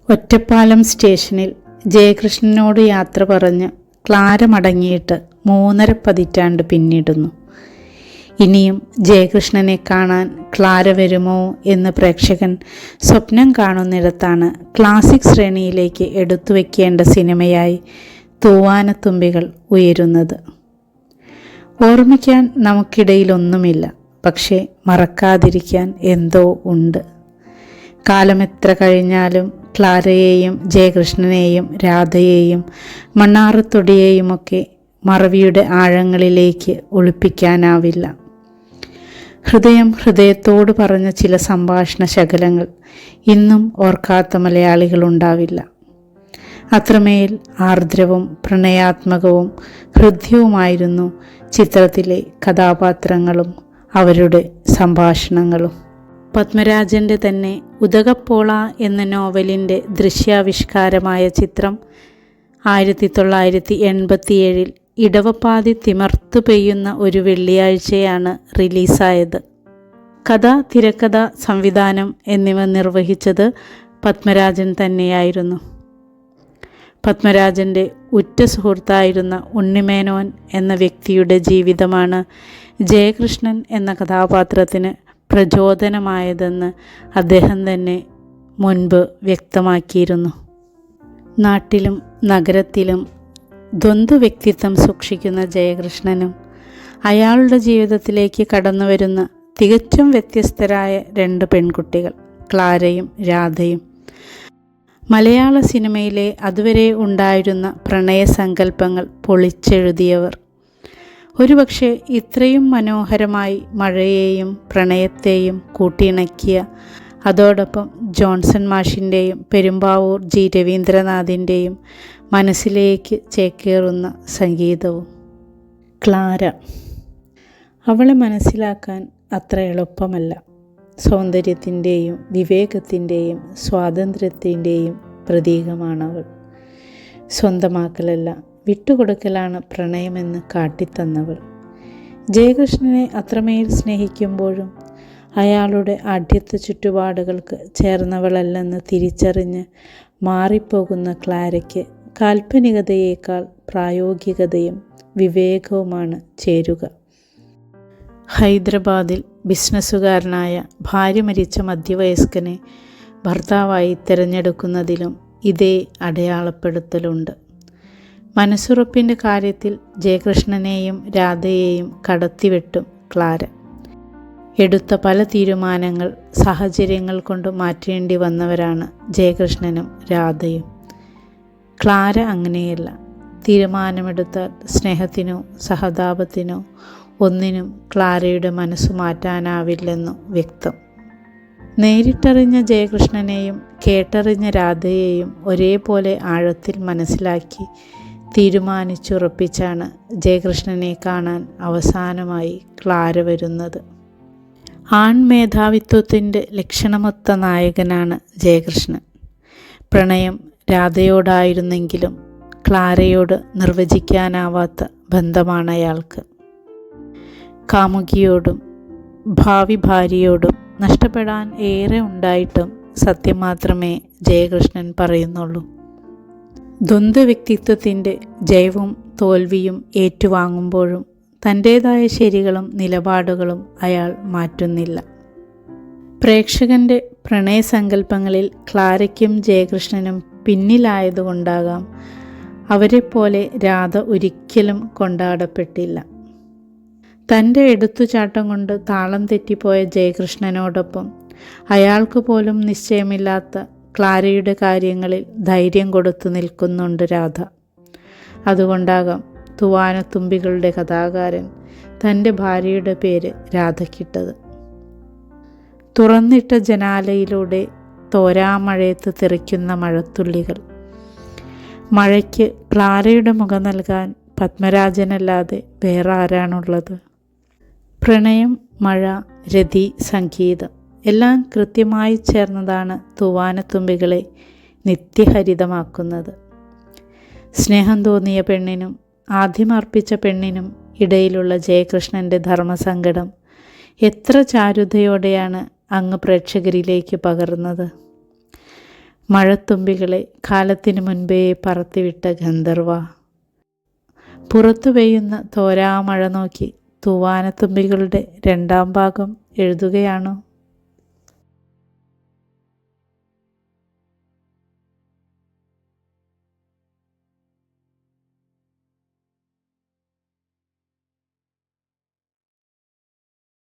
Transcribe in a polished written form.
ഒറ്റപ്പാലം സ്റ്റേഷനിൽ ജയകൃഷ്ണനോട് യാത്ര പറഞ്ഞ് ക്ലാര മടങ്ങിയിട്ട് 3.5 പതിറ്റാണ്ട് പിന്നിടുന്നു. ഇനിയും ജയകൃഷ്ണനെ കാണാൻ ക്ലാര വരുമോ എന്ന് പ്രേക്ഷകൻ സ്വപ്നം കാണുന്നിടത്താണ് ക്ലാസിക് ശ്രേണിയിലേക്ക് എടുത്തു വയ്ക്കേണ്ട സിനിമയായി തൂവാനത്തുമ്പികൾ ഉയരുന്നത്. ഓർമ്മിക്കാൻ നമുക്കിടയിലൊന്നുമില്ല, പക്ഷേ മറക്കാതിരിക്കാൻ എന്തോ ഉണ്ട്. കാലമെത്ര കഴിഞ്ഞാലും ക്ലാരയെയും ജയകൃഷ്ണനെയും രാധയെയും മണ്ണാറത്തൊടിയെയുമൊക്കെ മറവിയുടെ ആഴങ്ങളിലേക്ക് ഒളിപ്പിക്കാനാവില്ല. ഹൃദയം ഹൃദയത്തോട് പറഞ്ഞ ചില സംഭാഷണ ശകലങ്ങൾ ഇന്നും ഓർക്കാത്ത മലയാളികളുണ്ടാവില്ല. അത്രമേൽ ആർദ്രവും പ്രണയാത്മകവും ഹൃദ്യവുമായിരുന്നു ചിത്രത്തിലെ കഥാപാത്രങ്ങളും അവരുടെ സംഭാഷണങ്ങളും. പത്മരാജൻ്റെ തന്നെ ഉദകപ്പോള എന്ന നോവലിൻ്റെ ദൃശ്യാവിഷ്കാരമായ ചിത്രം 1987 ഇടവപ്പാതി തിമർത്തു പെയ്യുന്ന ഒരു വെള്ളിയാഴ്ചയാണ് റിലീസായത്. കഥ, തിരക്കഥ, സംവിധാനം എന്നിവ നിർവഹിച്ചത് പത്മരാജൻ തന്നെയായിരുന്നു. പത്മരാജൻ്റെ ഉറ്റ സുഹൃത്തായിരുന്ന ഉണ്ണിമേനോൻ എന്ന വ്യക്തിയുടെ ജീവിതമാണ് ജയകൃഷ്ണൻ എന്ന കഥാപാത്രത്തിന് പ്രചോദനമായതെന്ന് അദ്ദേഹം തന്നെ മുൻപ് വ്യക്തമാക്കിയിരുന്നു. നാട്ടിലും നഗരത്തിലും ദ്വന്ദ്വ വ്യക്തിത്വം സൂക്ഷിക്കുന്ന ജയകൃഷ്ണനും അയാളുടെ ജീവിതത്തിലേക്ക് കടന്നു വരുന്ന തികച്ചും വ്യത്യസ്തരായ 2 പെൺകുട്ടികൾ, ക്ലാരയും രാധയും. മലയാള സിനിമയിലെ അതുവരെ ഉണ്ടായിരുന്ന പ്രണയസങ്കല്പങ്ങൾ പൊളിച്ചെഴുതിയവർ. ഒരുപക്ഷെ ഇത്രയും മനോഹരമായി മഴയെയും പ്രണയത്തെയും കൂട്ടിയിണക്കിയ, അതോടൊപ്പം ജോൺസൺ മാഷിൻ്റെയും പെരുമ്പാവൂർ ജി രവീന്ദ്രനാഥിൻ്റെയും മനസ്സിലേക്ക് ചേക്കേറുന്ന സംഗീതവും. ക്ലാര. അവളെ മനസ്സിലാക്കാൻ അത്ര എളുപ്പമല്ല. സൗന്ദര്യത്തിൻ്റെയും വിവേകത്തിൻ്റെയും സ്വാതന്ത്ര്യത്തിൻ്റെയും പ്രതീകമാണവൾ. സ്വന്തമാക്കലല്ല, വിട്ടുകൊടുക്കലാണ് പ്രണയമെന്ന് കാട്ടിത്തന്നവൾ. ജയകൃഷ്ണനെ അത്രമേൽ സ്നേഹിക്കുമ്പോഴും അയാളുടെ ആഢ്യത്വ ചുറ്റുപാടുകൾക്ക് ചേർന്നവളല്ലെന്ന് തിരിച്ചറിഞ്ഞ് മാറിപ്പോകുന്ന ക്ലാരയ്ക്ക് കാൽപ്പനികതയേക്കാൾ പ്രായോഗികതയും വിവേകവുമാണ് ചേരുക. ഹൈദരാബാദിൽ ബിസിനസ്സുകാരനായ ഭാര്യ മരിച്ച മധ്യവയസ്കനെ ഭർത്താവായി തിരഞ്ഞെടുക്കുന്നതിലും ഇതേ അടയാളപ്പെടുത്തലുണ്ട്. മനസ്സുറപ്പിൻ്റെ കാര്യത്തിൽ ജയകൃഷ്ണനെയും രാധയെയും കടത്തിവെട്ടും ക്ലാര. എടുത്ത പല തീരുമാനങ്ങൾ സാഹചര്യങ്ങൾ കൊണ്ട് മാറ്റേണ്ടി വന്നവരാണ് ജയകൃഷ്ണനും രാധയും. ക്ലാര അങ്ങനെയല്ല. തീരുമാനമെടുത്താൽ സ്നേഹത്തിനോ സഹതാപത്തിനോ ഒന്നിനും ക്ലാരയുടെ മനസ്സു മാറ്റാനാവില്ലെന്നു വ്യക്തം. നേരിട്ടറിഞ്ഞ ജയകൃഷ്ണനെയും കേട്ടറിഞ്ഞ രാധയെയും ഒരേപോലെ ആഴത്തിൽ മനസ്സിലാക്കി തീരുമാനിച്ചുറപ്പിച്ചാണ് ജയകൃഷ്ണനെ കാണാൻ അവസാനമായി ക്ലാര വരുന്നത്. ആൺമേധാവിത്വത്തിൻ്റെ ലക്ഷണമൊത്ത നായകനാണ് ജയകൃഷ്ണൻ. പ്രണയം രാധയോടായിരുന്നെങ്കിലും ക്ലാരയോട് നിർവചിക്കാനാവാത്ത ബന്ധമാണ് അയാൾക്ക്. കാമുകിയോടും ഭാവി ഭാര്യയോടും നഷ്ടപ്പെടാൻ ഏറെ ഉണ്ടായിട്ടും സത്യം മാത്രമേ ജയകൃഷ്ണൻ പറയുന്നുള്ളൂ. ദ്വന്ദ്വ വ്യക്തിത്വത്തിൻ്റെ ജയവും തോൽവിയും ഏറ്റുവാങ്ങുമ്പോഴും തൻ്റേതായ ശരികളും നിലപാടുകളും അയാൾ മാറ്റുന്നില്ല. പ്രേക്ഷകൻ്റെ പ്രണയസങ്കല്പങ്ങളിൽ ക്ലാരയ്ക്കും ജയകൃഷ്ണനും പിന്നിലായതുകൊണ്ടാകാം അവരെപ്പോലെ രാധ ഒരിക്കലും കൊണ്ടാടപ്പെട്ടില്ല. തൻ്റെ എടുത്തുചാട്ടം കൊണ്ട് താളം തെറ്റിപ്പോയ ജയകൃഷ്ണനോടൊപ്പം അയാൾക്ക് പോലും നിശ്ചയമില്ലാത്ത ക്ലാരയുടെ കാര്യങ്ങളിൽ ധൈര്യം കൊടുത്തു നിൽക്കുന്നുണ്ട് രാധ. അതുകൊണ്ടാകാം തൂവാനത്തുമ്പികളുടെ കഥാകാരൻ തൻ്റെ ഭാര്യയുടെ പേര് രാധയ്ക്കിട്ടത്. തുറന്നിട്ട ജനാലയിലൂടെ തോരാമഴയത്ത് തെറിക്കുന്ന മഴത്തുള്ളികൾ. മഴയ്ക്ക് ക്ലാരയുടെ മുഖം നൽകാൻ പത്മരാജനല്ലാതെ വേറെ ആരാണുള്ളത്? പ്രണയം, മഴ, രതി, സംഗീതം എല്ലാം കൃത്യമായി ചേർന്നതാണ് തൂവാനത്തുമ്പികളെ നിത്യഹരിതമാക്കുന്നത്. സ്നേഹം തോന്നിയ പെണ്ണിനും ആദ്യം അർപ്പിച്ച പെണ്ണിനും ഇടയിലുള്ള ജയകൃഷ്ണൻ്റെ ധർമ്മസങ്കടം എത്ര ചാരുതയോടെയാണ് അങ്ങ് പ്രേക്ഷകരിലേക്ക് പകർന്നത്. മഴത്തുമ്പികളെ കാലത്തിനു മുൻപേ പറത്തിവിട്ട ഗന്ധർവ, പുറത്തു പെയ്യുന്ന തോരാമഴ നോക്കി തൂവാനത്തുമ്പികളുടെ രണ്ടാം ഭാഗം എഴുതുകയാണോ?